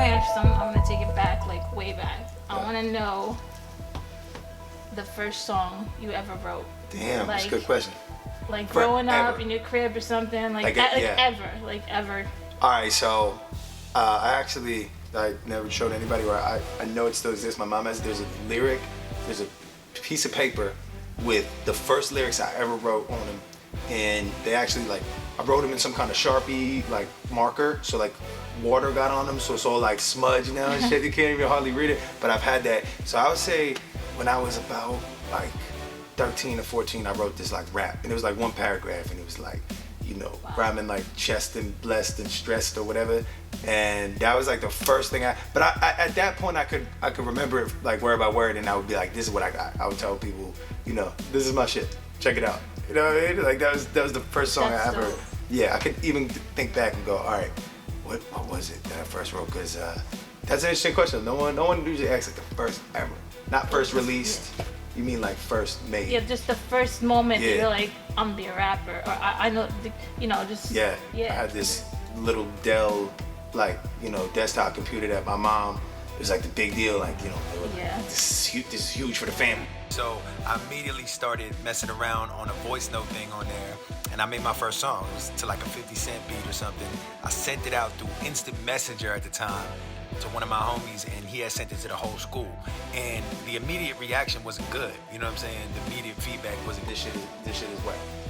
I'm gonna take it back, like way back. I want to know the first song you ever wrote. Damn, that's a good question. Like growing up in your crib or something, ever. All right, so I never showed anybody, or I know it still exists. My mom has. There's a piece of paper with the first lyrics I ever wrote on them, and they actually I wrote them in some kind of Sharpie marker, so water got on them, so it's all smudged and shit. You can't even hardly read it. But I've had that. So I would say when I was about 13 or 14, I wrote this rap, and it was one paragraph, and it was rhyming chest and blessed and stressed or whatever. And that was the first thing but I at that point I could remember it word by word, and I would be this is what I got. I would tell people, this is my shit, check it out. You know what I mean? That was the first song I ever. Yeah, I could even think back and go, all right, what was it that I first wrote? Because that's an interesting question. No one usually asks the first ever, not first released. Yeah. You mean first made? Yeah, just the first moment that you're I'm gonna be a rapper, or I know, just. Yeah. I had this little Dell, desktop computer that my mom. It was the big deal, this is huge for the family. So I immediately started messing around on a voice note thing on there, and I made my first song. It was to a 50 Cent beat or something. I sent it out through Instant Messenger at the time to one of my homies, and he had sent it to the whole school. And the immediate reaction wasn't good. You know what I'm saying? The immediate feedback wasn't, this shit is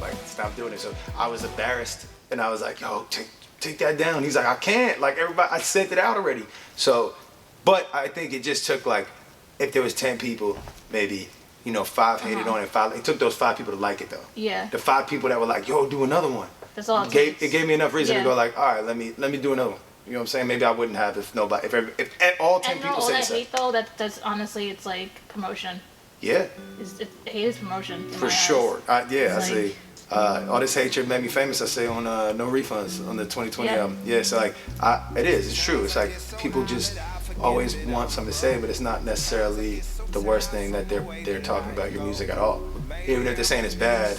whack. Stop doing it. So I was embarrassed, and I was yo, take that down. He's I can't. Everybody, I sent it out already. So, but I think it just took if there was 10 people, maybe, 5 hated on it, 5. It took those 5 people to like it though. Yeah. The 5 people that were yo, do another one. That's all it gave me enough reason to go all right, let me do another one. You know what I'm saying? Maybe I wouldn't have if all 10 people said that hate though, that's honestly, it's promotion. Yeah. Hate is promotion. For sure. I say all this hatred made me famous. I say on No Refunds on the 2020 album. Yeah, so it is. It's true. It's people just always want something to say, but it's not necessarily the worst thing that they're talking about your music at all. Even if they're saying it's bad,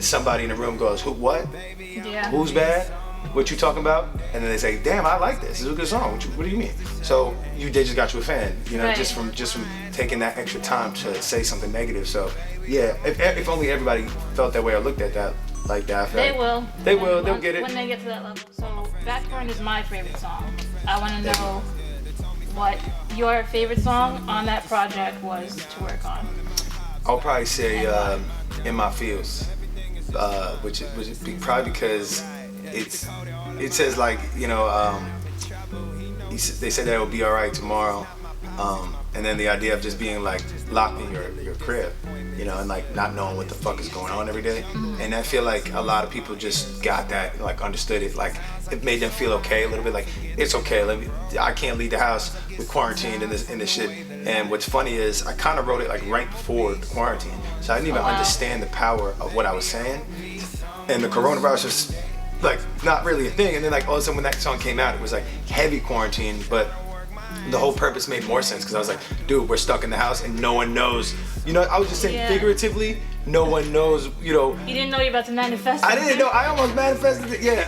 somebody in the room goes, "Who? What? Yeah. Who's bad? What you talking about?" And then they say, "Damn, I like this. This is a good song. What do you mean?" So they just got you a fan, right. just from taking that extra time to say something negative. So yeah, if only everybody felt that way or looked at that like that. They will. They'll get it when they get to that level. So Backburn is my favorite song. I want to know what your favorite song on that project was to work on. I'll probably say In My Fields, which is probably because it says they said that it will be alright tomorrow, and then the idea of just being locked in your crib, and not knowing what the fuck is going on every day. Mm-hmm. And I feel like a lot of people just got that, understood it, it made them feel okay a little bit, it's okay, I can't leave the house, we're quarantined in this shit. And what's funny is I kind of wrote it right before the quarantine, so I didn't even understand the power of what I was saying, and the coronavirus was not really a thing. And then all of a sudden when that song came out, it was heavy quarantine, but the whole purpose made more sense because I was dude, we're stuck in the house and no one knows. I was just saying figuratively, no one knows, You didn't know you were about to manifest it. I didn't know, I almost manifested it.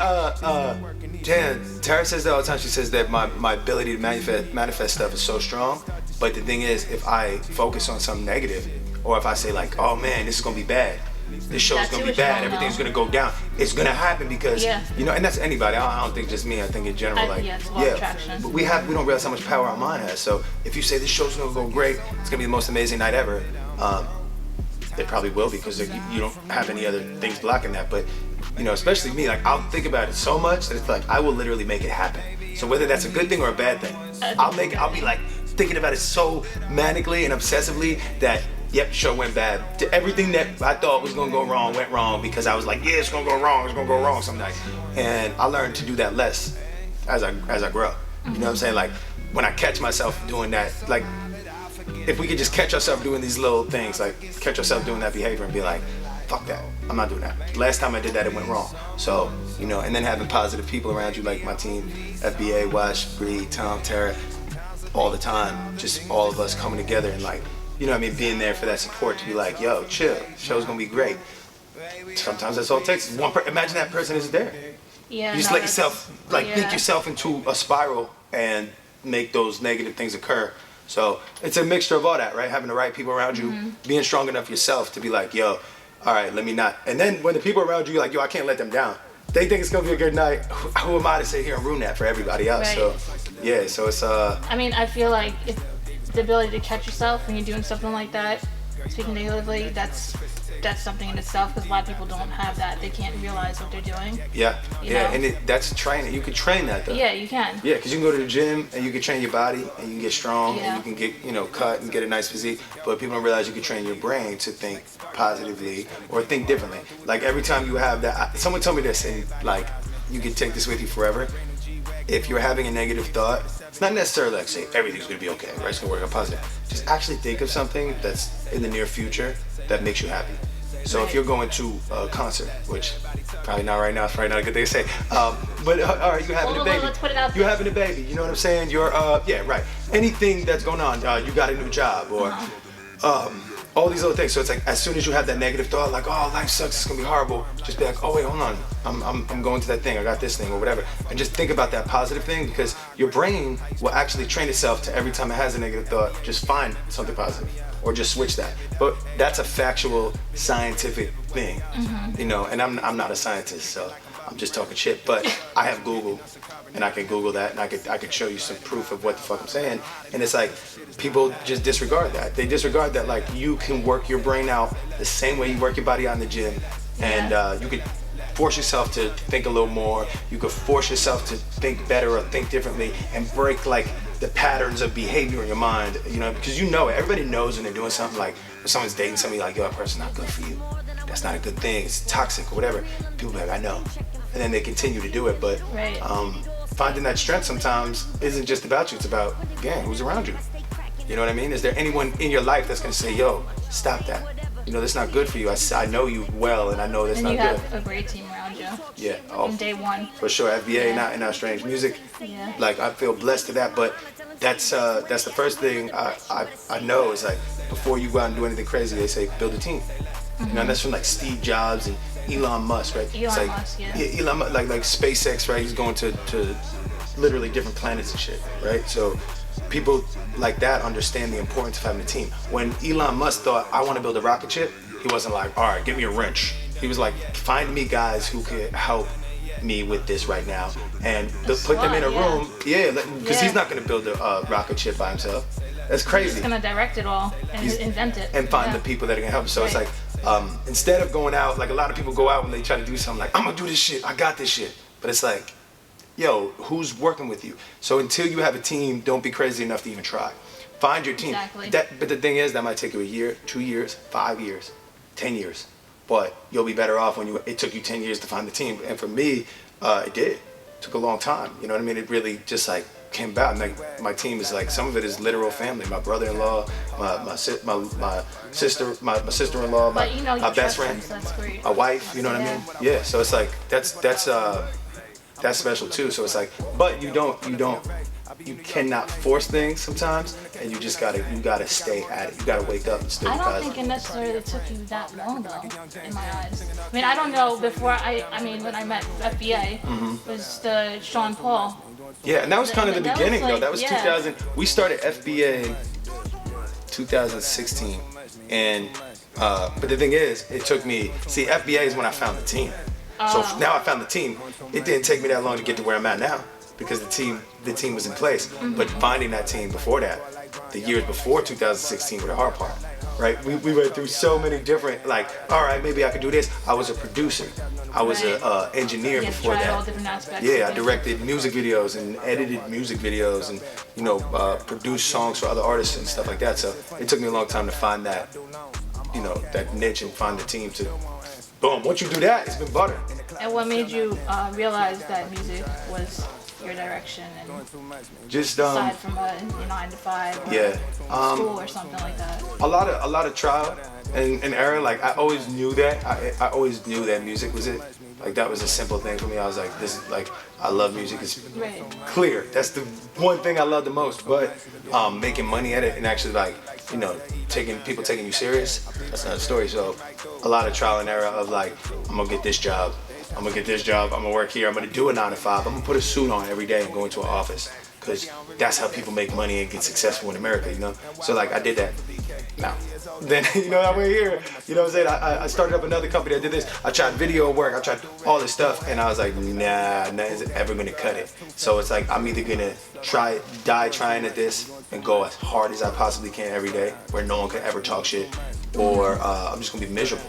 Tara says that all the time. She says that my ability to manifest stuff is so strong. But the thing is, if I focus on something negative, or if I say oh man, this is gonna be bad, this show's gonna be bad, everything's gonna go down, it's gonna happen because and that's anybody. I don't think just me. I think in general, it's law of attraction. But we don't realize how much power our mind has. So if you say this show's gonna go great, it's gonna be the most amazing night ever, it probably will, because you don't have any other things blocking that. But especially me, I'll think about it so much that it's I will literally make it happen. So whether that's a good thing or a bad thing, I'll be thinking about it so manically and obsessively that yep, show went bad. Everything that I thought was gonna go wrong went wrong because I was it's gonna go wrong some night. And I learned to do that less as I grow. You know what I'm saying? When I catch myself doing that, if we could just catch ourselves doing these little things, catch ourselves doing that behavior and be fuck that, I'm not doing that. Last time I did that, it went wrong. So, and then having positive people around you, like my team, FBA, Wash, Bree, Tom, Tara, all the time, just all of us coming together and being there for that support to be yo, chill, show's gonna be great. Sometimes that's all it takes. Imagine that person isn't there. Yeah. You just let yourself, think yourself into a spiral, and make those negative things occur. So it's a mixture of all that, right? Having the right people around you, being strong enough yourself to be like, yo, all right, let me not. And then when the people around you, like, yo, I can't let them down. They think it's gonna be a good night. Who am I to sit here and ruin that for everybody else? Right. So, yeah, so it's I mean, I feel like the ability to catch yourself when you're doing something like that, speaking negatively, that's something in itself, because a lot of people don't have that. They can't realize what they're doing. Yeah, you know? and that's training. You can train that though. Yeah, you can. Yeah, because you can go to the gym and you can train your body and you can get strong Yeah. and you can get, you know, cut and get a nice physique. But people don't realize you can train your brain to think positively or think differently. Like every time you have that, someone told me this, and like you can take this with you forever. If you're having a negative thought, it's not necessarily like say everything's gonna be okay, right? It's gonna work out positive. Just actually think of something that's in the near future that makes you happy. So if you're going to a concert, which probably not right now, it's probably not a good thing to say, but all right, you're having a baby. Let's put it out You're there. having a baby, you know what I'm saying? You're, yeah, right. Anything that's going on, you got a new job or all these other things. So it's like as soon as you have that negative thought, like, oh, life sucks, it's gonna be horrible, just be like, oh wait, hold on, I'm going to that thing, I got this thing or whatever, and just think about that positive thing, because your brain will actually train itself to every time it has a negative thought, just find something positive or just switch that. But that's a factual scientific thing, you know, and I'm not a scientist, so I'm just talking shit, but I have Google and I can Google that and I could show you some proof of what the fuck I'm saying. And it's like people just disregard that. They disregard that like you can work your brain out the same way you work your body out in the gym, and you could force yourself to think a little more. You could force yourself to think better or think differently and break like the patterns of behavior in your mind, you know, because you know it. Everybody knows when they're doing something, like when someone's dating somebody, like, yo, that person's not good for you. That's not a good thing. It's toxic or whatever. People be like, I know. And then they continue to do it. But finding that strength sometimes isn't just about you. It's about, again, who's around you. You know what I mean? Is there anyone in your life that's going to say, yo, stop that? You know, that's not good for you. I know you well, and I know that's not good. And you have a great team around you. Yeah. From day one. For sure. FBA, not strange music. Yeah. Like, I feel blessed to that, but that's the first thing I know is like, before you go out and do anything crazy, they say build a team. You know, and that's from like Steve Jobs and Elon Musk, right? Musk, yeah. Elon Musk, like SpaceX, right? He's going to literally different planets and shit, right? So people like that understand the importance of having a team. When Elon Musk thought, I want to build a rocket ship, he wasn't like, all right, give me a wrench. He was like, find me guys who could help me with this right now, and put them in a room, because he's not going to build a rocket ship by himself. That's crazy. He's gonna direct it all and invent it and find the people that are gonna help. So it's like, instead of going out, like a lot of people go out when they try to do something, like I'm gonna do this shit, I got this shit. But it's like, yo, who's working with you? So until you have a team, don't be crazy enough to even try. Find your team. Exactly. But the thing is, that might take you a year, 2 years, 5 years, 10 years. But you'll be better off when it took you 10 years to find the team. And for me, it did. It took a long time. You know what I mean? It really just like came about. And like my team is like, some of it is literal family. My brother-in-law, my sister-in-law, my best friend, a wife. You know what I mean? Yeah. So it's like that's special too. So it's like, but you cannot force things sometimes, and you gotta stay at it. You gotta wake up and still. I don't think it necessarily took you that long though, in my eyes. I mean, I don't know. Before when I met FBA, was the Sean Paul. Yeah, and that was kind of the beginning though. Like, That was 2000. We started FBA 2016, and but the thing is, it took me. See, FBA is when I found the team. So now I found the team. It didn't take me that long to get to where I'm at now, because the team was in place. But finding that team before that, the years before 2016 were the hard part, right? We went through so many different, like, all right, maybe I could do this. I was a producer. I was an engineer before that. All different aspects. Yeah, I directed music videos and edited music videos and, produced songs for other artists and stuff like that. So it took me a long time to find that, that niche and find the team to, boom, once you do that, it's been butter. And what made you realize that music was your direction, and just aside from a 9 to 5 or school or something like that? A lot of trial and error. Like I always knew that. I always knew that music was it. Like that was a simple thing for me. I was like, this is like, I love music. It's clear. That's the one thing I love the most. But making money at it and actually like, people taking you serious, that's another story. So a lot of trial and error of like, I'm gonna get this job. I'm gonna work here, I'm gonna do a 9 to 5, I'm gonna put a suit on every day and go into an office. because that's how people make money and get successful in America, you know? So like I did that. Now, then, you know, we're here, you know what I'm saying? I started up another company, I did this, I tried video work, I tried all this stuff, and I was like, nah, nothing's ever gonna cut it. So it's like, I'm either gonna die trying at this and go as hard as I possibly can every day, where no one can ever talk shit, or I'm just gonna be miserable.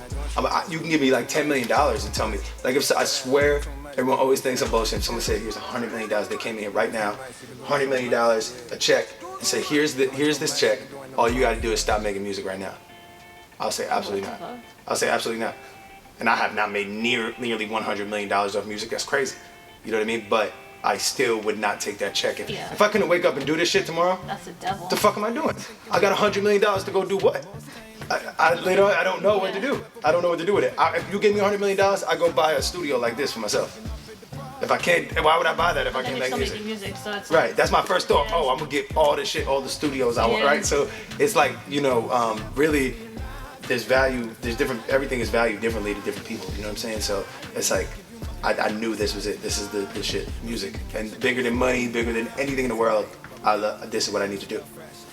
You can give me like $10 million and tell me, like if I swear, everyone always thinks I'm bullshit. Someone said, here's $100 million, they came in here right now, $100 million, a check, and say, here's this check. All you gotta do is stop making music right now. I'll say absolutely not. I'll say absolutely not. And I have not made nearly $100 million off music. That's crazy. You know what I mean? But I still would not take that check. If I couldn't wake up and do this shit tomorrow, that's the devil. What the fuck am I doing? I got $100 million to go do what? I don't know what to do. I don't know what to do with it. If you give me $100 million, I go buy a studio like this for myself. If I can't, why would I buy that if I can't make music? So it's right, that's my first thought. Oh, I'm gonna get all the shit, all the studios I want, right? So it's like, you know, really, there's value, everything is valued differently to different people, you know what I'm saying? So it's like, I knew this was it. This is the shit, music. And bigger than money, bigger than anything in the world, this is what I need to do.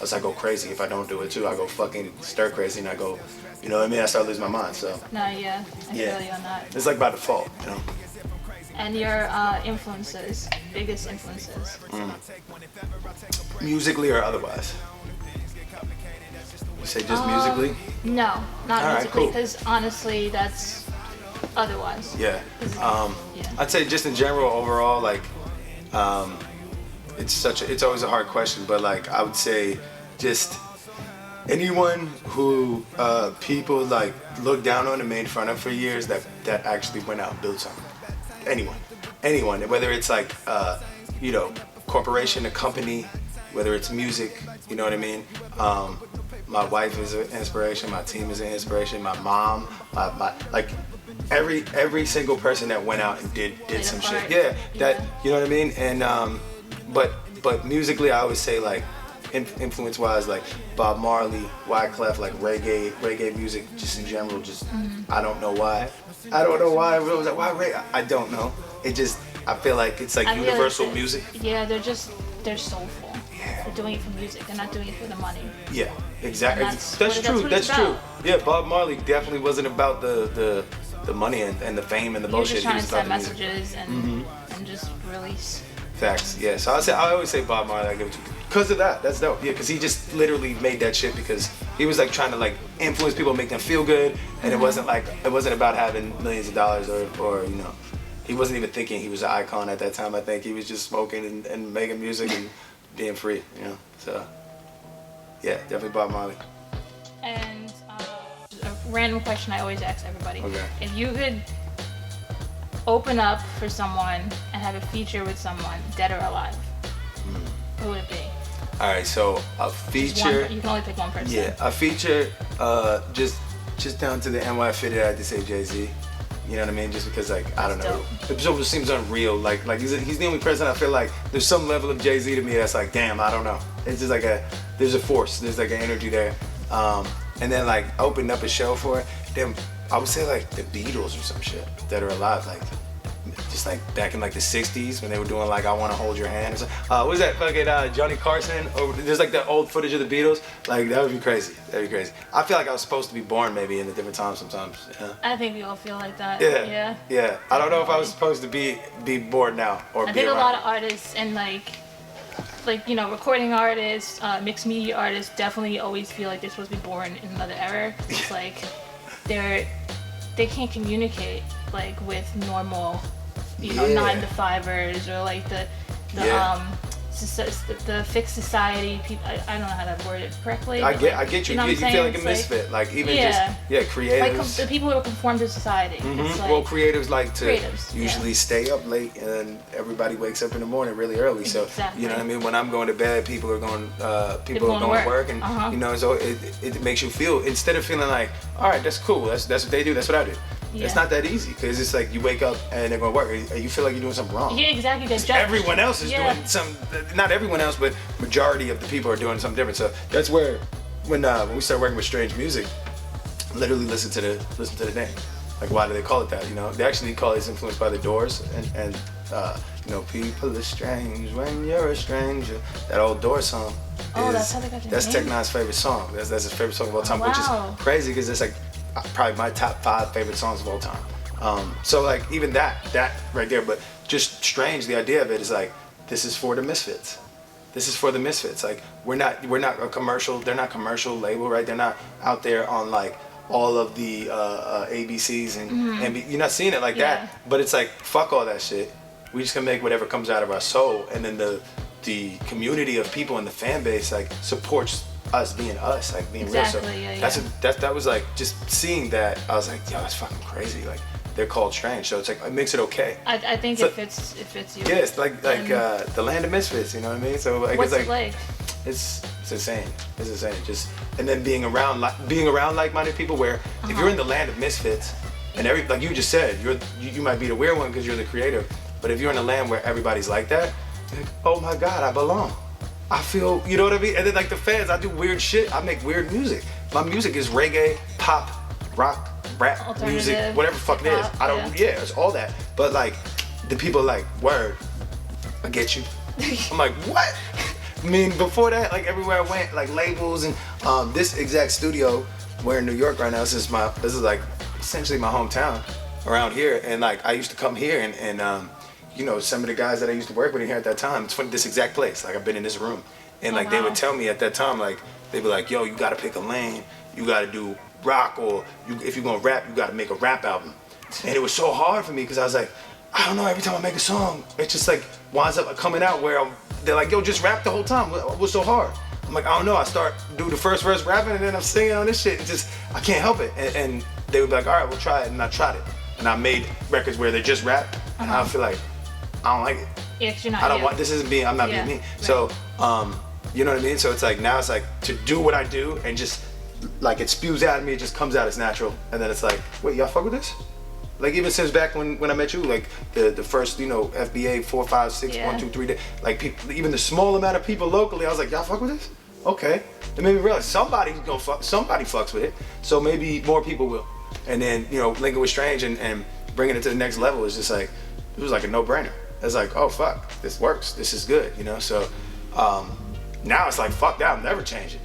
Else I go crazy if I don't do it too. I go fucking stir crazy and I go, you know what I mean? I start losing my mind, so. No, yeah, I feel you on that. It's like by default, you know? And your influences, biggest influences? Musically or otherwise? You say just musically? No, not all musically, right, because honestly, that's otherwise. Yeah. I'd say just in general, overall, like, it's always a hard question, but like I would say just anyone who people like look down on and made fun of for years that actually went out and built something. Anyone, whether it's like, you know, corporation, a company, whether it's music, you know what I mean? My wife is an inspiration, my team is an inspiration, my mom, my like every single person that went out and did some shit. Yeah, that, you know what I mean? And but musically, I always say like, influence-wise, like Bob Marley, Wyclef, like reggae music, just in general, just I don't know why. I was like, why reggae? I don't know. It just, I feel like it's like universal music. Yeah, they're soulful. Yeah. They're doing it for music. They're not doing it for the money. Yeah, exactly. That's true. Yeah, Bob Marley definitely wasn't about the money and the fame and the bullshit. He was just trying to send messages and just release. Facts. Yeah. So I always say Bob Marley. I give it to because of that. That's dope. Yeah, because he just literally made that shit because he was like trying to like influence people, make them feel good, and it wasn't about having millions of dollars or you know, he wasn't even thinking he was an icon at that time. I think he was just smoking and making music and being free. You know. So yeah, definitely Bob Marley. And a random question I always ask everybody: if you could open up for someone and have a feature with someone, dead or alive, who would it be? All right, so a feature. You can only pick one person. Yeah, a feature. Just down to the NY fitted. I had to say Jay-Z. You know what I mean? Just because, like, I don't know, it just seems unreal. Like he's the only person I feel like there's some level of Jay-Z to me that's like, damn, I don't know. It's just like there's a force. There's like an energy there. And then like opened up a show for it. Then I would say like the Beatles or some shit that are alive, like just like back in like the 60s when they were doing like I Want to Hold Your Hand or something. What was that fucking Johnny Carson? Or there's like that old footage of the Beatles. Like that would be crazy. That'd be crazy. I feel like I was supposed to be born maybe in a different time sometimes. You know? I think we all feel like that. Yeah. I don't know if I was supposed to be born now or. I think a lot of artists and like you know, recording artists, mixed media artists definitely always feel like they're supposed to be born in another era. It's like they can't communicate like with normal, you know, 9-to-5ers or like the fixed society people. I don't know how to word it correctly. I get you. You know you feel like a misfit, like even creatives. Like the people who conform to society. It's like, well, creatives like to usually stay up late, and everybody wakes up in the morning really early. So you know what I mean. When I'm going to bed, people are going to work, and you know, so it makes you feel, instead of feeling like, all right, that's cool, that's what they do, that's what I do. It's not that easy because it's like you wake up and they're going to work and you feel like you're doing something wrong. Yeah, exactly. Everyone else is doing not everyone else, but majority of the people are doing something different. So that's where when we started working with Strange Music, literally listen to the name. Like, why do they call it that? You know, they actually call it influenced by the Doors, and You know, people are strange when you're a stranger. That old Door song. Oh, that's how they got your That's name? Tech Nine's favorite song. That's his favorite song of all time, Oh, which wow. is crazy because it's like probably my top 5 favorite songs of all time. So like even that right there, but just strange. The idea of it is like, this is for the Misfits. This is for the Misfits. Like we're not a commercial. They're not commercial label, right? They're not out there on like all of the ABCs and you're not seeing it like that. But it's like fuck all that shit. We just gonna make whatever comes out of our soul, and then the community of people and the fan base like supports us being us, like being real. So that was like just seeing that. I was like, yo, that's fucking crazy. Like they're called strange, so it's like it makes it okay. I think so, it fits you. Yeah, it's like the land of misfits. You know what I mean? So like, what's it's it like? It's insane. It's insane. Just and then being around like-minded people. Where if you're in the land of misfits, and like you just said, you might be the weird one because you're the creative. But if you're in a land where everybody's like that, you're like, oh my God, I belong. I feel, you know what I mean? And then like the fans, I do weird shit. I make weird music. My music is reggae, pop, rock, rap, music, whatever the fuck it is. I don't, it's all that. But like, the people are like, word, I get you. I'm like, what? I mean, before that, like everywhere I went, like labels and this exact studio, we're in New York right now. This is like essentially my hometown around here. And like, I used to come here and you know, some of the guys that I used to work with in here at that time, it's from this exact place. Like I've been in this room, and like they would tell me at that time, like they'd be like, "Yo, you gotta pick a lane. You gotta do rock, or if you're gonna rap, you gotta make a rap album." And it was so hard for me because I was like, I don't know. Every time I make a song, it just like winds up coming out where they're like, "Yo, just rap the whole time." What's so hard? I'm like, I don't know. I start do the first verse rapping, and then I'm singing on this shit. It just I can't help it. And they would be like, "All right, we'll try it." And I tried it, and I made records where they just rap, and I feel like I don't like it. Yeah, 'cause you're not. I don't want. This isn't being. I'm not being me. Right. So, you know what I mean. So it's like now it's like to do what I do and just like it spews out of me. It just comes out as natural. And then it's like, wait, y'all fuck with this? Like even since back when I met you, like the first FBA 4, 5, 6, 1, 2, 3, like people, even the small amount of people locally, I was like, y'all fuck with this? Okay. It made me realize somebody fucks with it. So maybe more people will. And then linking with Strange and bringing it to the next level is just like it was like a no-brainer. It's like, oh fuck, this works. This is good, So now it's like, fuck that, I'm never changing.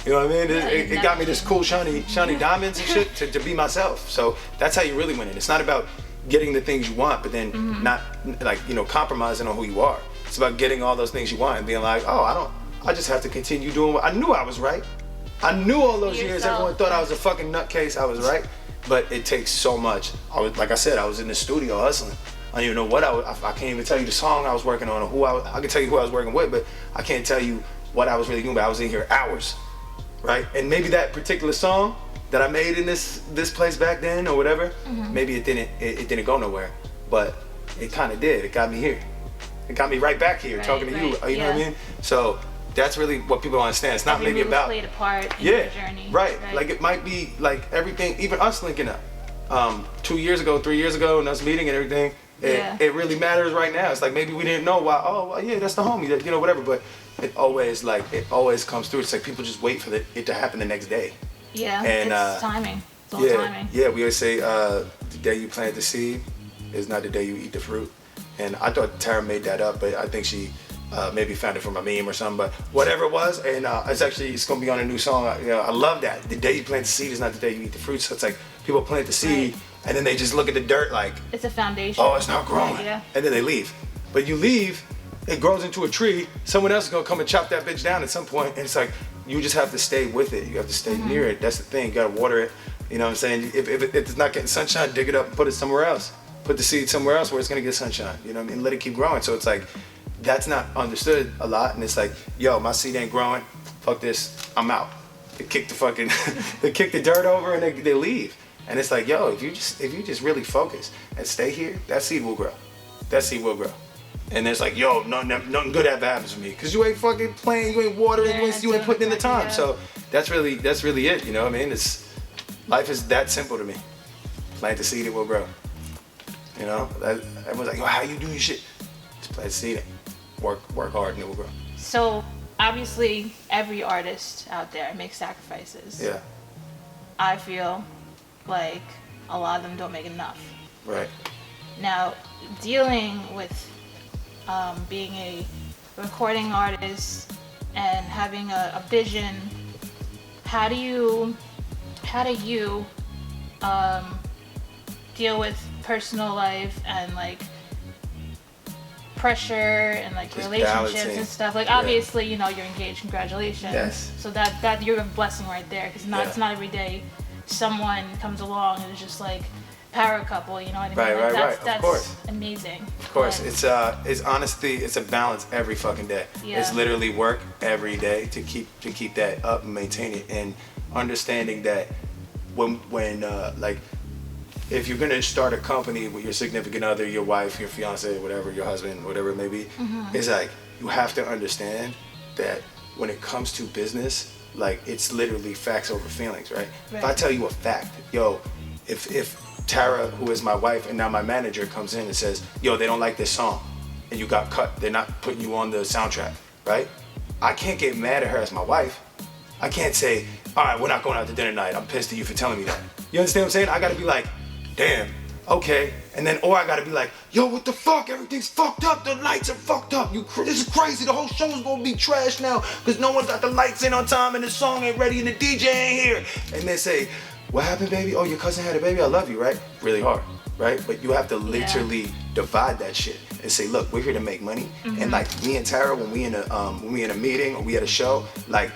You know what I mean? It got me this cool shiny diamonds and shit to be myself. So that's how you really win it. It's not about getting the things you want, but then not like compromising on who you are. It's about getting all those things you want and being like, oh, I just have to continue doing what I knew I was right. I knew all those years everyone thought I was a fucking nutcase. I was right, but it takes so much. Like I said, I was in the studio hustling. I don't even know what I can't even tell you the song I was working on or I can tell you who I was working with, but I can't tell you what I was really doing. But I was in here hours, right? And maybe that particular song that I made in this place back then or whatever, maybe it didn't go nowhere, but it kind of did. It got me here. It got me right back here talking to you. You know what I mean? So that's really what people don't understand. It's not maybe about played a part in your journey. Right. Like it might be like everything, even us linking up 2 years ago, 3 years ago, and us meeting and everything. It really matters right now. It's like maybe we didn't know why. Oh, well, yeah, that's the homie. That, whatever. But it always comes through. It's like people just wait for it to happen the next day. Yeah. And it's timing. It's all timing. Yeah. We always say the day you plant the seed is not the day you eat the fruit. And I thought Tara made that up, but I think she maybe found it from a meme or something. But whatever it was, and it's gonna be on a new song. I love that. The day you plant the seed is not the day you eat the fruit. So it's like people plant the seed. Right. And then they just look at the dirt like it's a foundation. Oh, it's not growing. Yeah. And then they leave. But you leave, it grows into a tree. Someone else is gonna come and chop that bitch down at some point. And it's like you just have to stay with it. You have to stay near it. That's the thing. You gotta water it. You know what I'm saying? If it's not getting sunshine, dig it up and put it somewhere else. Put the seed somewhere else where it's gonna get sunshine. You know what I mean? Let it keep growing. So it's like that's not understood a lot. And it's like, yo, my seed ain't growing. Fuck this. I'm out. They kick the dirt over and they leave. And it's like, yo, if you just really focus and stay here, that seed will grow. That seed will grow. And it's like, yo, nothing good ever happens for me. Cause you ain't fucking playing, you ain't watering, you ain't putting in the time. Yeah. So that's really it, you know what I mean? Life is that simple to me. Plant the seed, it will grow. Everyone's like, yo, how you do your shit? Just plant the seed, work hard and it will grow. So obviously every artist out there makes sacrifices. Yeah. I feel like a lot of them don't make enough. Right. Now, dealing with being a recording artist and having a vision, how do you deal with personal life and like pressure and like Just relationships balancing. and stuff? Like obviously, you know, you're engaged. Congratulations. Yes. So that you're a blessing right there, because it's not every day someone comes along and is just like power couple. You know what I mean? Right. That's Of course. amazing. Of course, But, it's honestly, it's a balance every fucking day. Yeah. It's literally work every day to keep that up and maintain it, and understanding that when like, if you're gonna start a company with your significant other, your wife, your fiance, whatever, your husband, whatever it may be, it's like you have to understand that when it comes to business, like it's literally facts over feelings, right? If I tell you a fact, yo, if Tara, who is my wife and now my manager, comes in and says, yo, they don't like this song and you got cut, they're not putting you on the soundtrack, right? I can't get mad at her as my wife. I can't say, all right, we're not going out to dinner tonight. I'm pissed at you for telling me that. You understand what I'm saying? I gotta be like, damn, okay. And then, or I gotta be like, yo, what the fuck? Everything's fucked up. The lights are fucked up. This is crazy. The whole show's gonna be trash now because no one got the lights in on time and the song ain't ready and the DJ ain't here. And they say, what happened, baby? Oh, your cousin had a baby. I love you, right? Really hard, right? But you have to literally divide that shit and say, look, we're here to make money. And like me and Tara, when we in a meeting or we at a show, like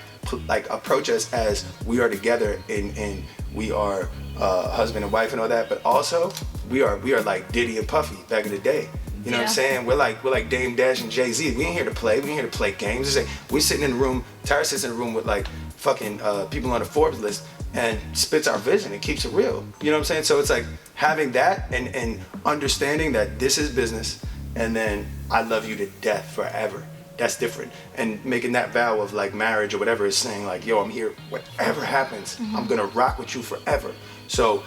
approach us as we are together and we are husband and wife and all that. But also we are like Diddy and Puffy back in the day. You know what I'm saying? We're like Dame Dash and Jay-Z. We ain't here to play. We ain't here to play games. It's like we're sitting in the room. Tara sits in the room with like fucking people on the Forbes list and spits our vision and keeps it real. You know what I'm saying? So it's like having that and understanding that this is business, and then I love you to death forever. That's different. And making that vow of like marriage or whatever is saying like, yo, I'm here, whatever happens, I'm gonna rock with you forever. So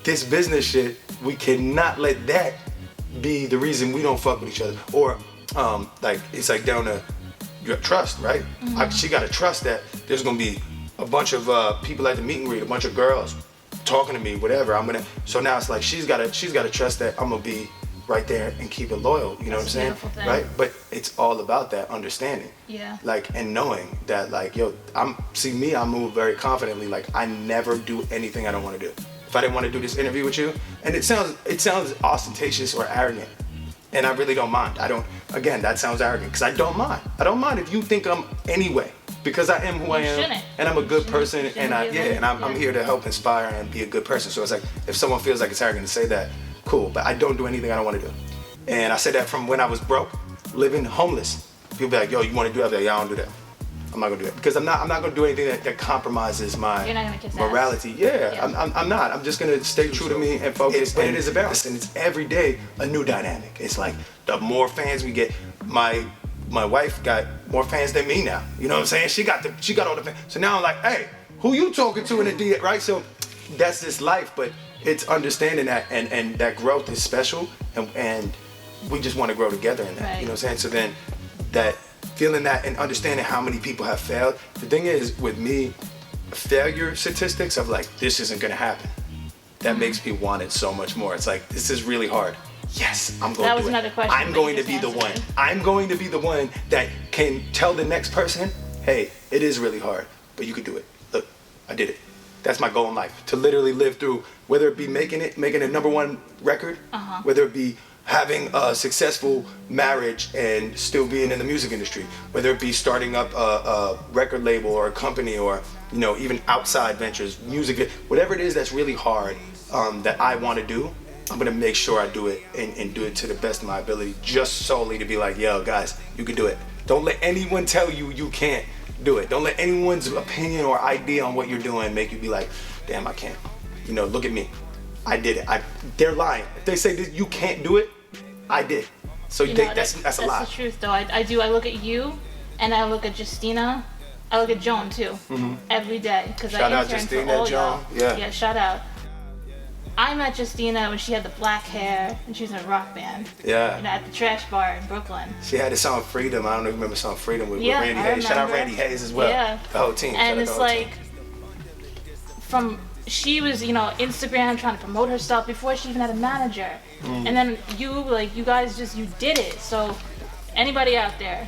this business shit, we cannot let that be the reason we don't fuck with each other. Or like it's like down to your trust, right? She gotta trust that there's gonna be a bunch of people at the meet and greet, a bunch of girls talking to me, whatever. So now it's like she's gotta trust that I'm gonna be right there and keep it loyal. You know what I'm saying? Thing. Right? But it's all about that understanding. Yeah. Like, and knowing that like, yo, I move very confidently. Like I never do anything I don't want to do. If I didn't want to do this interview with you, and it sounds ostentatious or arrogant, and I really don't mind. Again, that sounds arrogant because I don't mind. I don't mind if you think I'm anyway, because I am who I am, and I'm a good person, and I'm here to help inspire and be a good person. So it's like, if someone feels like it's arrogant to say that, cool, but I don't do anything I don't want to do. And I said that from when I was broke, living homeless. People be like, yo, you want to do that? Like, yeah, I don't do that. I'm not gonna do that because I'm not gonna do anything that compromises my morality. I'm not. I'm just gonna stay true to me and focus. But it is a balance, and it's every day a new dynamic. It's like the more fans we get, my wife got more fans than me now. You know what I'm saying? She got all the fans. So now I'm like, hey, who you talking to in the DM, right? So that's this life, but it's understanding that and that growth is special, and we just want to grow together in that. Right. You know what I'm saying? So then that feeling that and understanding how many people have failed. The thing is with me, failure statistics of like, this isn't gonna happen. That makes me want it so much more. It's like, this is really hard. Yes, I'm going to do it. That was another question. I'm going to be the one. I'm going to be the one that can tell the next person, hey, it is really hard, but you could do it. Look, I did it. That's my goal in life, to literally live through, whether it be making a #1 record, whether it be having a successful marriage and still being in the music industry, whether it be starting up a record label or a company, or even outside ventures, music, whatever it is that's really hard that I want to do, I'm gonna make sure I do it and do it to the best of my ability, just solely to be like, yo, guys, you can do it. Don't let anyone tell you you can't do it. Don't let anyone's opinion or idea on what you're doing make you be like, damn, I can't. Look at me. I did it. They're lying. If they say that you can't do it, I did. So that's a lie. That's the truth, though. I do. I look at you, and I look at Justina. I look at Joan too, every day, because I intern for all y'all. Yeah, shout out. I met Justina when she had the black hair and she was in a rock band. Yeah. At the Trash Bar in Brooklyn. She had the song Freedom. I don't know if you remember the song Freedom with Randy Hayes. Shout out Randy Hayes as well. Yeah. The whole team. And it's like, she was, Instagram trying to promote herself before she even had a manager. And then you guys you did it. So, anybody out there,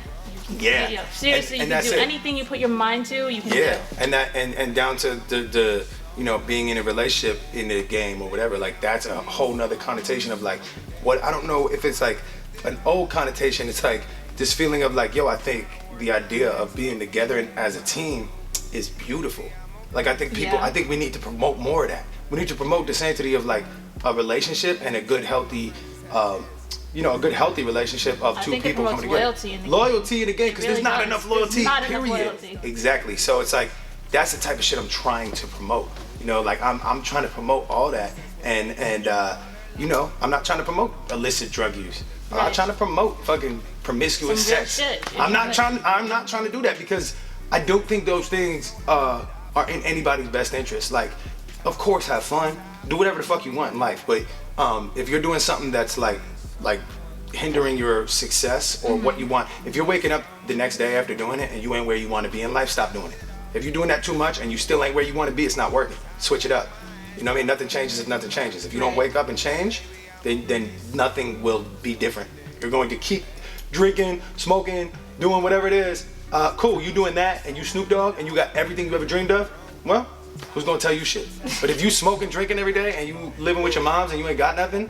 Yeah. yo, seriously, and you can that's do it. anything you put your mind to, you can Yeah, do. and that and down to the you know, being in a relationship in the game or whatever, like that's a whole nother connotation of like what I don't know if it's like an old connotation. It's like this feeling of like, yo, I think the idea of being together and as a team is beautiful. Like I think people, Yeah. I think we need to promote more of that. We need to promote the sanctity of like a relationship and a good healthy. You know, a good healthy relationship of I two think it people coming together. promotes loyalty in the game. Loyalty in the game, because Really there's not does. enough There's loyalty. not enough period. loyalty. Exactly. So it's like that's the type of shit I'm trying to promote. You know, like I'm trying to promote all that, and you know, I'm not trying to promote illicit drug use. I'm not Right. trying to promote fucking promiscuous Some real sex. shit. I'm not trying to do that because I don't think those things are in anybody's best interest. Like, of course, have fun, do whatever the fuck you want in life, but if you're doing something that's like hindering your success or what you want, if you're waking up the next day after doing it and you ain't where you want to be in life, stop doing it. If you're doing that too much and you still ain't where you want to be, it's not working. Switch it up. You know what I mean? Nothing changes if nothing changes. If you don't Right. wake up and change, then nothing will be different. You're going to keep drinking, smoking, doing whatever it is. Cool, you doing that and you Snoop Dogg and you got everything you ever dreamed of? Well, who's gonna tell you shit? But if you smoking, drinking every day and you living with your moms and you ain't got nothing,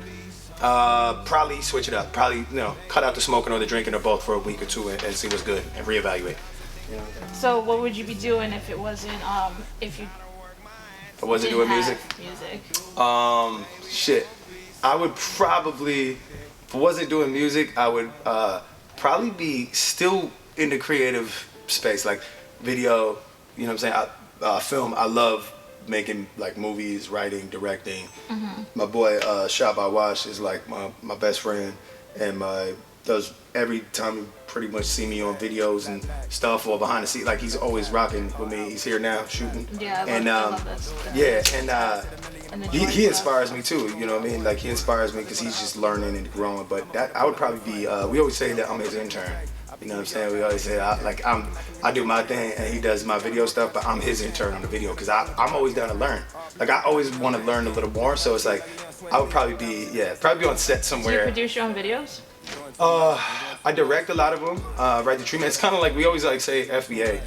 probably switch it up. Probably, you know, cut out the smoking or the drinking or both for a week or two and see what's good and reevaluate. So what would you be doing if it wasn't if you I wasn't didn't doing have music. music? Shit. I would probably, if I wasn't doing music, I would probably be still in the creative space, like video, you know what I'm saying? Film. I love making like movies, writing, directing. My boy Shop I Watch is like my best friend, and does every time you pretty much see me on videos and stuff or behind the scenes, like he's always rocking with me. He's here now shooting. Yeah, and I love that stuff. yeah, and And the he joint inspires me too. You know what I mean? Like he inspires me because he's just learning and growing. But that I would probably be. We always say that I'm his intern. You know what I'm saying? We always say I do my thing and he does my video stuff, but I'm his intern on the video because I'm always down to learn. Like I always want to learn a little more. So it's like I would probably be on set Do you somewhere. produce your own videos? I direct a lot of them. Write the treatment. It's kind of like we always like say FBA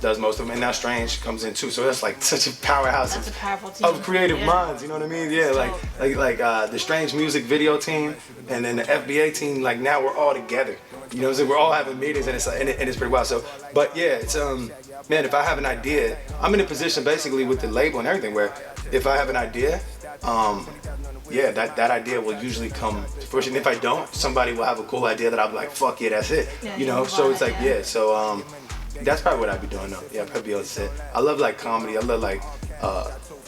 does most of them, and now Strange comes in too. So that's like such a powerhouse That's a powerful team. of creative Yeah. minds. You know what I mean? Yeah, like the Strange music video team, and then the FBA team. Like now we're all together. You know what I'm saying? We're all having meetings, and it's like, and it's pretty wild. So, but yeah, it's man, if I have an idea, I'm in a position basically with the label and everything where if I have an idea, yeah, that idea will usually come to fruition. If I don't, somebody will have a cool idea that I'll be like, fuck yeah, that's it. Yeah, you you know, move so on it's it, like, yeah. yeah, so that's probably what I'd be doing though. Yeah, I'd probably be on set. I love like comedy. I love like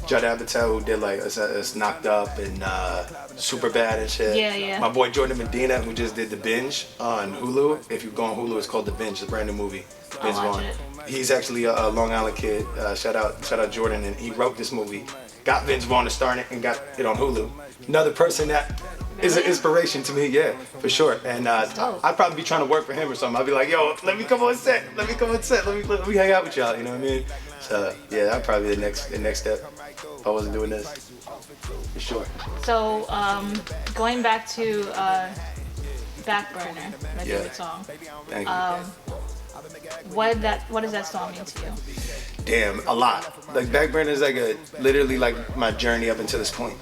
Judd Apatow who did like it's Knocked Up and Super Bad and shit. Yeah, yeah. My boy Jordan Medina who just did The Binge on Hulu. If you go on Hulu, it's called The Binge. It's a brand new movie. I'll watch Vaughn. it. He's actually a Long Island kid. Shout out Jordan, and he wrote this movie. Got Vince Vaughn to star in it and got it on Hulu. Another person that is an Really? inspiration to me, yeah, for sure. And dope. I'd probably be trying to work for him or something. I'd be like, yo, let me come on set. Let me hang out with y'all. You know what I mean? So yeah, that'd probably be the next step if I wasn't doing this. For sure. So going back to Back Burner, my Yeah. favorite song. Thank you. What does that song mean to you? Damn, a lot. Like Backburner is like literally like my journey up until this point.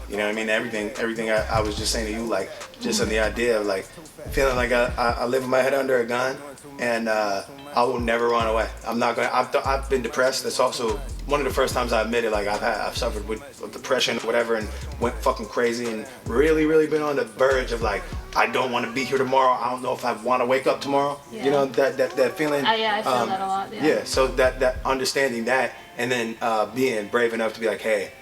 You know what I mean? Everything I was just saying to you, like just on the idea of like feeling like I live with my head under a gun and I will never run away. I'm not gonna. I've been depressed. That's also one of the first times I admitted like I've suffered with depression or whatever and went fucking crazy and really been on the verge of like I don't want to be here tomorrow. I don't know if I want to wake up tomorrow. Yeah. You know that feeling. Yeah, I feel that a lot. Yeah. So that understanding that and then being brave enough to be like, hey,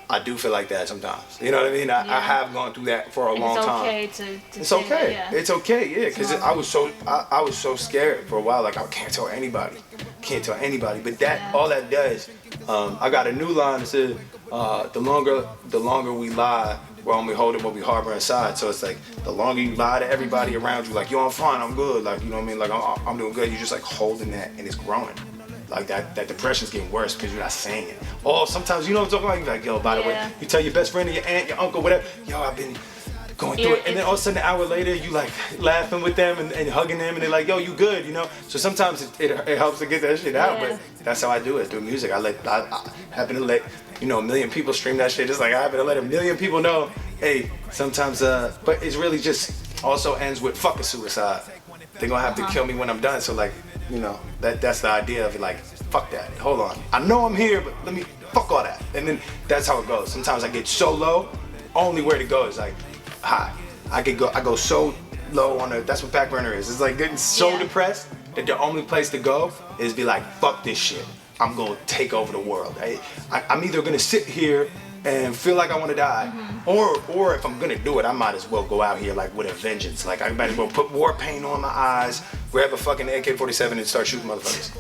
I do feel like that sometimes. You know what I mean? I have gone through that for a long time. It's okay to It's say okay. that, yeah. It's okay, yeah. Because normal. I was so scared for a while. Like I can't tell anybody. But that all that does, I got a new line that says, the longer we lie, we're only holding what we harbor inside. So it's like the longer you lie to everybody around you, like yo, I'm fine, I'm good. Like you know what I mean? Like I'm doing good. You're just like holding that, and it's growing. Like that depression's getting worse because you're not saying it. Or sometimes you know what I'm talking about. You're like, yo, by the way, Yeah. you tell your best friend or your aunt, your uncle, whatever. Yo, I've been going through it, and then all of a sudden an hour later you like laughing with them and hugging them, and they're like, yo, you good, you know? So sometimes it helps to get that shit out, but that's how I do it through music. I happen to let, you know, 1 million people stream that shit. It's like I happen to let 1 million people know, hey, sometimes, but it's really just also ends with fuck a suicide. They're gonna have to kill me when I'm done. So like, you know, that's the idea of it, like, fuck that, hold on. I know I'm here, but let me fuck all that. And then that's how it goes. Sometimes I get so low, only where to go is like high. I go so low on that's what back burner is. It's like getting so depressed that the only place to go is be like, fuck this shit. I'm gonna take over the world. I'm either gonna sit here and feel like I want to die, or if I'm gonna do it, I might as well go out here like with a vengeance. Like I might as well put war paint on my eyes, grab a fucking AK-47 and start shooting motherfuckers.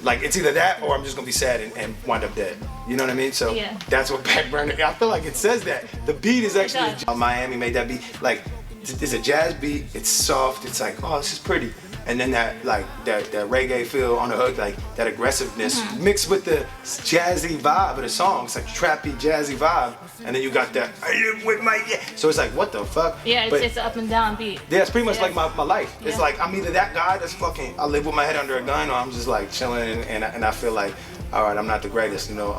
Like it's either that or I'm just gonna be sad and wind up dead. You know what I mean? So that's what back burner. I feel like it says that. The beat is actually Miami made that beat. Like it's a jazz beat. It's soft. It's like, oh, this is pretty. And then that reggae feel on the hook, like that aggressiveness mixed with the jazzy vibe of the song. It's like trappy jazzy vibe. And then you got that with my So it's like, what the fuck? Yeah, it's an up and down beat. Yeah, it's pretty much like my life. It's like I'm either that guy that's fucking, I live with my head under a gun, or I'm just like chilling and I feel like, all right, I'm not the greatest, you know.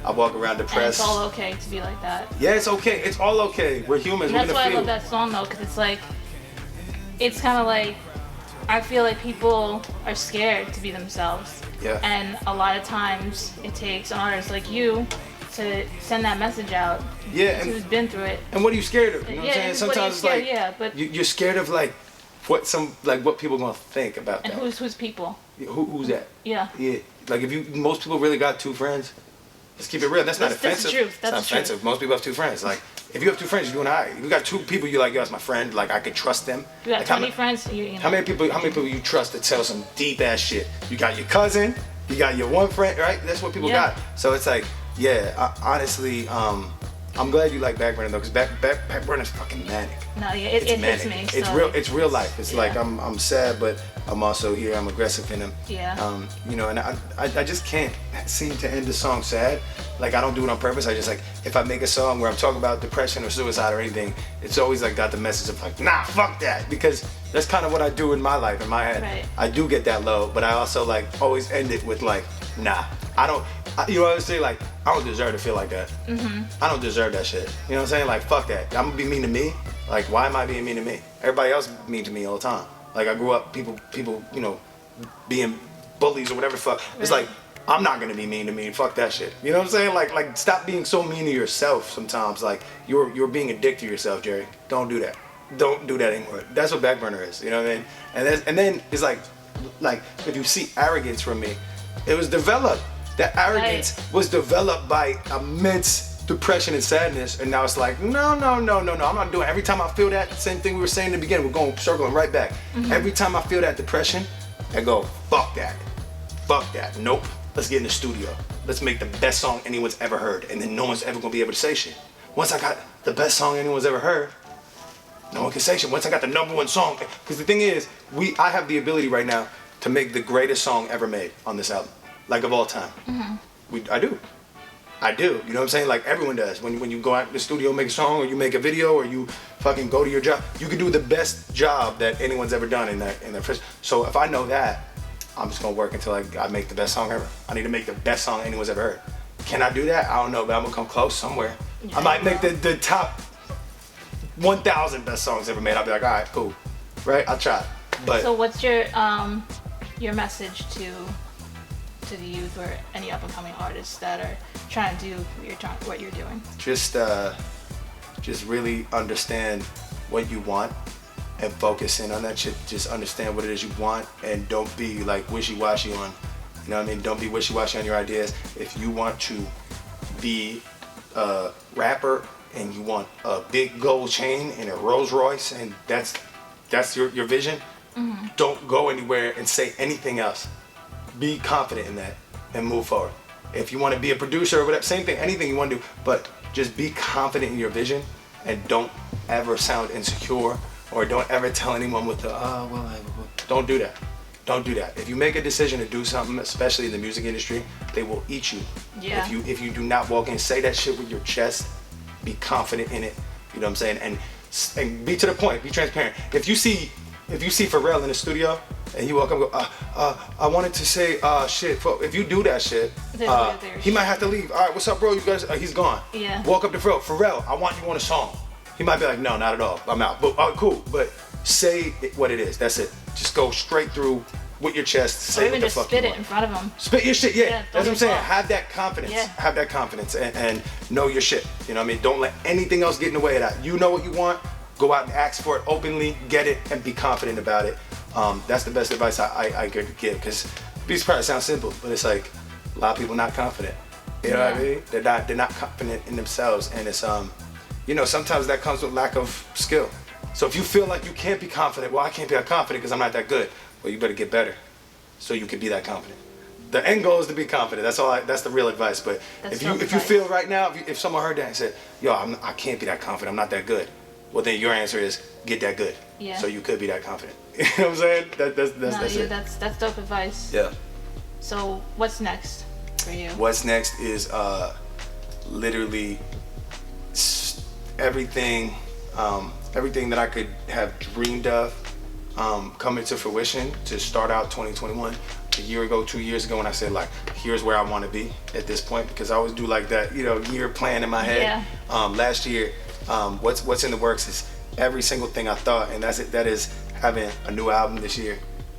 I walk around depressed. And it's all okay to be like that. Yeah, it's okay. It's all okay. We're humans. And that's why I love that song though, because it's like, it's kind of like, I feel like people are scared to be themselves. Yeah. And a lot of times it takes an artist like you to send that message out. Yeah. Who's been through it. And what are you scared of? You know what I'm saying? Sometimes it's like, but you're scared of like what people gonna think about that. And who's people? Who's that? Yeah. Yeah. Like most people really got 2 friends. Let's keep it real. That's not offensive. That's the truth. That's not offensive. Most people have 2 friends. Like, if you have 2 friends, you're doing alright. If you got 2 people, you're like, yo, that's my friend. Like, I could trust them. You got like, 20 friends. You know. How many people you trust to tell some deep ass shit? You got your cousin. You got your one friend, right? That's what people got. So it's like, honestly, I'm glad you like back burner though, because back burner is fucking manic. No, yeah, it hits me. It's real life. It's like I'm sad, but I'm also here. I'm aggressive in them. Yeah. You know, and I just can't seem to end the song sad. Like I don't do it on purpose. I just like, if I make a song where I'm talking about depression or suicide or anything, it's always like got the message of like, nah, fuck that, because that's kind of what I do in my life, in my head. Right. I do get that low, but I also like always end it with like, nah, I don't. You know what I'm saying? Like, I don't deserve to feel like that. I don't deserve that shit. You know what I'm saying? Like, fuck that. I'm gonna be mean to me. Like, why am I being mean to me? Everybody else mean to me all the time. Like, I grew up, people, you know, being bullies or whatever the fuck. It's like, I'm not gonna be mean to me. Fuck that shit. You know what I'm saying? Like, stop being so mean to yourself sometimes. Like, you're being a dick to yourself, Jehry. Don't do that. Don't do that anymore. That's what back burner is. You know what I mean? And then it's like if you see arrogance from me, it was developed. That arrogance was developed by immense depression and sadness, and now it's like, no, I'm not doing it. Every time I feel that, same thing we were saying in the beginning, we're going circling right back. Every time I feel that depression, I go, fuck that, nope, let's get in the studio. Let's make the best song anyone's ever heard, and then no one's ever gonna be able to say shit. Once I got the best song anyone's ever heard, no one can say shit. Once I got the #1 song, because the thing is, I have the ability right now to make the greatest song ever made on this album. Like of all time. I do. You know what I'm saying? Like everyone does. When you go out to the studio, make a song, or you make a video, or you fucking go to your job, you can do the best job that anyone's ever done in that first. So if I know that, I'm just gonna work until I make the best song ever. I need to make the best song anyone's ever heard. Can I do that? I don't know, but I'm gonna come close somewhere. I might make the top 1,000 best songs ever made. I'll be like, all right, cool, right? I'll try. But so what's your message to the youth or any up and coming artists that are trying to do what you're doing? Just really understand what you want and focus in on that shit. Just understand what it is you want and don't be like wishy-washy on, you know what I mean? Don't be wishy-washy on your ideas. If you want to be a rapper and you want a big gold chain and a Rolls Royce and that's your vision, don't go anywhere and say anything else. Be confident in that and move forward. If you want to be a producer or whatever, same thing, anything you want to do, but just be confident in your vision and don't ever sound insecure or don't ever tell anyone with the, don't do that. Don't do that. If you make a decision to do something, especially in the music industry, they will eat you. Yeah. If you do not walk in and say that shit with your chest, be confident in it. You know what I'm saying? And and be to the point, be transparent. If you see Pharrell in the studio and you walk up and go, I wanted to say shit. If you do that shit, he might have to leave. All right, what's up, bro? You guys, he's gone. Yeah. Walk up to Pharrell, I want you on a song. He might be like, no, not at all. I'm out. But cool. But say what it is. That's it. Just go straight through with your chest. Say or even what the just fuck spit you it want. in front of him. Spit your shit, yeah. That's what I'm saying. Fall. Have that confidence. Yeah. Have that confidence and know your shit. You know what I mean? Don't let anything else get in the way of that. You know what you want. Go out and ask for it openly, get it, and be confident about it. That's the best advice I could give. Because these probably sound simple, but it's like a lot of people not confident. You know what I mean? They're not confident in themselves, and it's you know, sometimes that comes with lack of skill. So if you feel like you can't be confident, well, I can't be that confident because I'm not that good. Well, you better get better, so you can be that confident. The end goal is to be confident. That's the real advice. But if you feel right now, if someone heard that and said, "Yo, I can't be that confident. I'm not that good," well, then your answer is get that good. Yeah. So you could be that confident. You know what I'm saying? That's it. That's dope advice. Yeah. So what's next for you? What's next is literally everything that I could have dreamed of coming to fruition to start out 2021. A year ago, 2 years ago, when I said like, here's where I want to be at this point, because I always do like that, you know, year plan in my head. Yeah. Last year, what's in the works is every single thing I thought, and that's it. That is having a new album this year.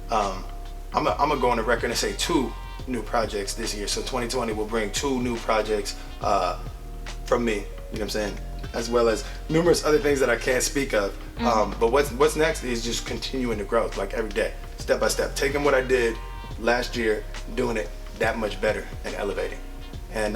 I'm gonna go on the record and say 2 new projects this year. So 2020 will bring 2 new projects from me. You know what I'm saying? As well as numerous other things that I can't speak of. But what's next is just continuing to grow, like every day, step by step, taking what I did last year, doing it that much better and elevating, and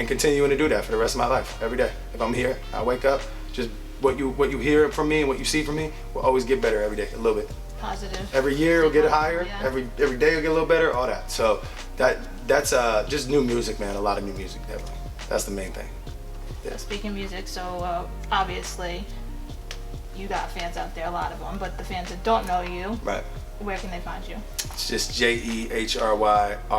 continuing to do that for the rest of my life, every day. If I'm here, I wake up, just what you hear from me and what you see from me will always get better every day, a little bit. Positive. Every year will get higher. Yeah. Every day will get a little better. All that. So that's just new music, man. A lot of new music, definitely. That's the main thing. Yeah. Speaking of music, so obviously you got fans out there, a lot of them, but the fans that don't know you, Right. where can they find you? It's just Jehry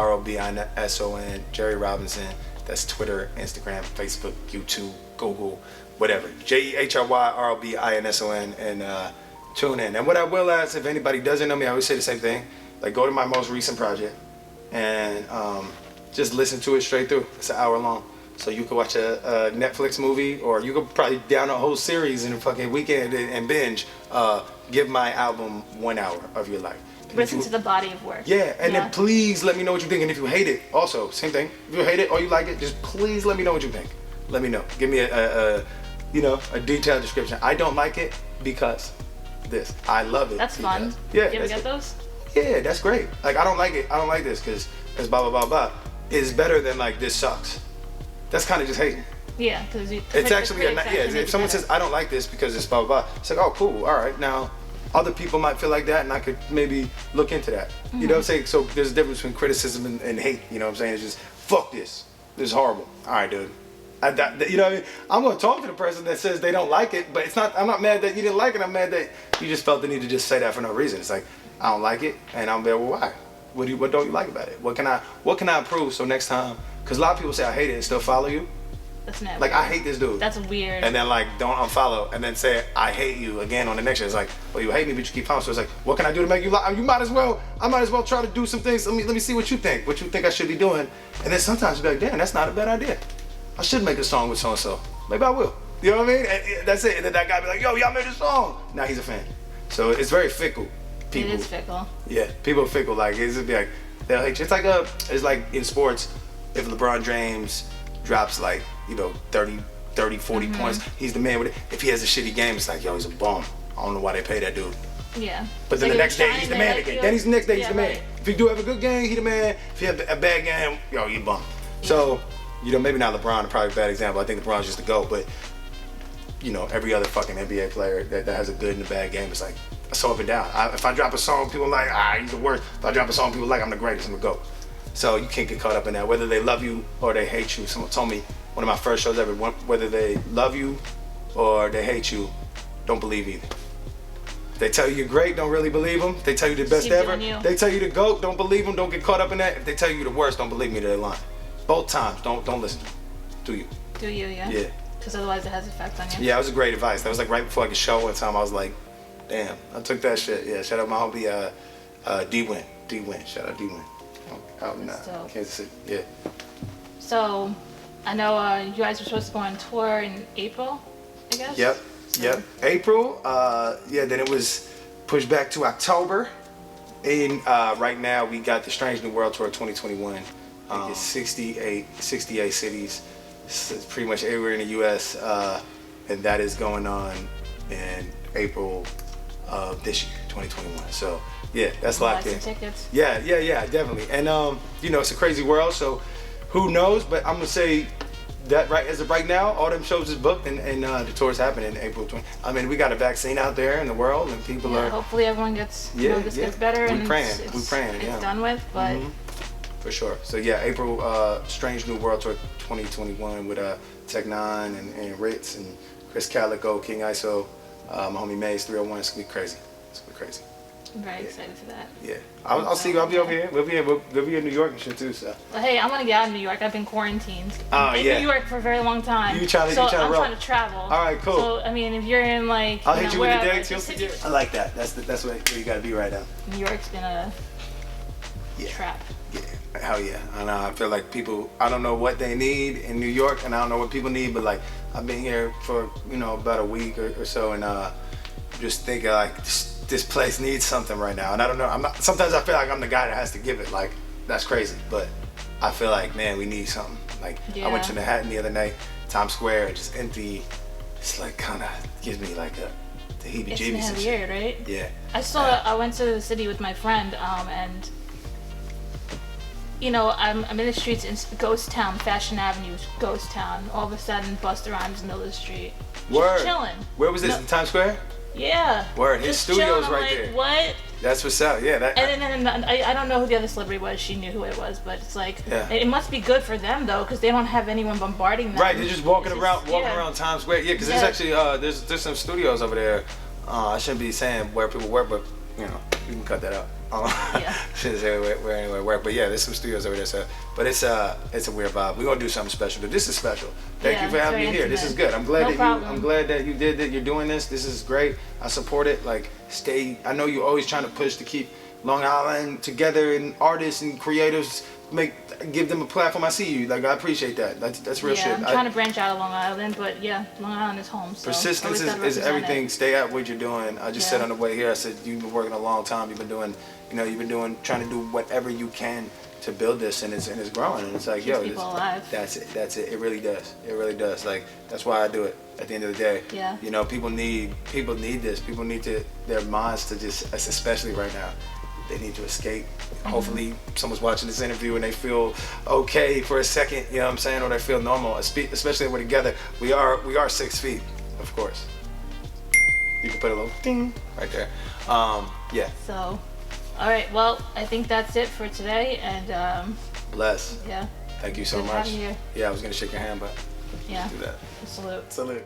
Robinson, Jehry Robinson. That's Twitter, Instagram, Facebook, YouTube, Google, whatever. Jehry Robinson, and tune in. And what I will ask, if anybody doesn't know me, I always say the same thing. Like, go to my most recent project and just listen to it straight through. It's an hour long. So you could watch a Netflix movie, or you could probably down a whole series in a fucking weekend and binge. Give my album 1 hour of your life. Listen to the body of work. Yeah, and then please let me know what you think. And if you hate it, also, same thing. If you hate it or you like it, just please let me know what you think. Let me know. Give me a detailed description. I don't like it because this. I love it. That's fun. Yeah. You ever get those? Yeah, that's great. Like, I don't like it. I don't like this because it's blah, blah, blah, blah. It's better than like, this sucks. That's kind of just hating. Yeah, because it's actually if someone says I don't like this because it's blah blah blah, it's like, oh cool, all right, now other people might feel like that and I could maybe look into that. You know what I'm saying? So there's a difference between criticism and hate. You know what I'm saying? It's just fuck this is horrible. All right, dude. You know what I mean? I'm gonna talk to the person that says they don't like it, but I'm not mad that you didn't like it. I'm mad that you just felt the need to just say that for no reason. It's like, I don't like it, and I'm there. Well, why? What don't you like about it? What can I improve so next time? Because a lot of people say I hate it and still follow you. That's not like weird. I hate this dude. That's weird. And then like don't unfollow and then say I hate you again on the next year. It's like, well, you hate me but you keep following. So it's like, what can I do to make you like? I might as well try to do some things. Let me see what you think. What you think I should be doing. And then sometimes you be like, damn, that's not a bad idea. I should make a song with so and so. Maybe I will. You know what I mean? And that's it. And then that guy be like, yo, y'all made a song. Now he's a fan. So it's very fickle. People. It is fickle. Yeah, people are fickle. Like it's just be like they'll hate you. It's like in sports, if LeBron James drops like 30, 40 points, he's the man with it. If he has a shitty game, it's like, yo, he's a bum. I don't know why they pay that dude. Yeah. But then the next day, he's the man again. Then he's the next day, he's the man. Right. If he do have a good game, he the man. If he have a bad game, yo, you bum. So, maybe not LeBron, probably a bad example. I think LeBron's just the GOAT, but every other fucking NBA player that has a good and a bad game is like, so up and down. If I drop a song, people are like, he's the worst. If I drop a song, people are like, I'm the greatest, I'm the GOAT. So you can't get caught up in that. Whether they love you or they hate you. Someone told me, one of my first shows ever, whether they love you or they hate you, don't believe either. If they tell you you're great, don't really believe them. If they tell you the best Keep ever, doing you. they tell you the GOAT, don't believe them, don't get caught up in that. If they tell you the worst, don't believe me, they're lying. Both times, don't listen to them. Do you? Do you, yeah? Yeah. because otherwise it has effect on you. Yeah, that was a great advice. That was like right before like a show one time. I was like, damn, I took that shit. Yeah, shout out my homie D-Win. D-Win, shout out D-Win. Out in Kansas City. Yeah. So, I know you guys were supposed to go on tour in April, I guess? Yep. April, then it was pushed back to October. And right now we got the Strange New World Tour 2021. It's 68 cities. It's pretty much everywhere in the U.S. And that is going on in April of this year, 2021. So yeah, that's locked in. Tickets. Yeah, definitely. And it's a crazy world. So who knows? But I'm gonna say that as of right now, all them shows is booked, and the tour's happening in April 20. I mean, we got a vaccine out there in the world, and people are. Hopefully, everyone gets gets better, we're and praying. It's done with, but. Mm-hmm. For sure. So yeah, April, Strange New World Tour 2021 with Tech Nine and Ritz and Chris Calico, King ISO, my homie Maze 301. It's gonna be crazy. I'm very excited for that. Yeah, I'll see you. I'll be over here. We'll be in New York and shit too. So. Well, hey, I want to get out of New York. I've been quarantined in New York for a very long time. I'm trying to travel. All right, cool. So I mean, if you're in like, I'll hit you with the dates. I like that. That's where you gotta be right now. New York's been a trap. Yeah, hell yeah. I know. I feel like people. I don't know what they need in New York, and I don't know what people need. But like, I've been here for about a week or so, and just thinking like. This place needs something right now, and I don't know. Sometimes I feel like I'm the guy that has to give it. Like that's crazy, but I feel like man, we need something. Like I went to Manhattan the other night, Times Square, just empty. It's like kind of gives me like the heebie-jeebies. It's weird, right? Yeah. I went to the city with my friend, and I'm in the streets in Ghost Town, Fashion Avenue, Ghost Town. All of a sudden, Busta Rhymes in the middle of the street. Word. Chilling. Where was this? In Times Square? Yeah. Word. His studio's right like, there. What? That's what's up. Yeah. And then I don't know who the other celebrity was. She knew who it was, but it's like it must be good for them though, because they don't have anyone bombarding them. Right. They're just walking around Times Square. Yeah. Because there's actually there's some studios over there. I shouldn't be saying where people work, but you can cut that out. Shouldn't say where anyone work, but yeah, there's some studios over there. So, but it's a weird vibe. We're gonna do something special. But this is special. Thank you for having me here. This is good. I'm glad that you did that. You're doing this. This is great. I support it. Like, I know you're always trying to push to keep Long Island together, and artists and creators give them a platform. I see you. Like, I appreciate that. That's real shit. I'm trying to branch out of Long Island, but yeah, Long Island is home. So persistence is everything. Stay at what you're doing. I just said on the way here. I said you've been working a long time. You've been doing, trying to do whatever you can to build this, and it's growing. And it's like, keeps people alive. That's it. It really does. Like, that's why I do it. At the end of the day, people need this. People need their minds to just, especially right now. They need to escape. Hopefully someone's watching this interview and they feel okay for a second, you know what I'm saying, or they feel normal, especially if we're together. We are 6 feet, of course. You can put a little ding right there. Yeah. So, all right, well, I think that's it for today, and bless. Yeah. Thank you so much. Yeah, I was gonna shake your hand, but yeah. do that. Salute. Salute.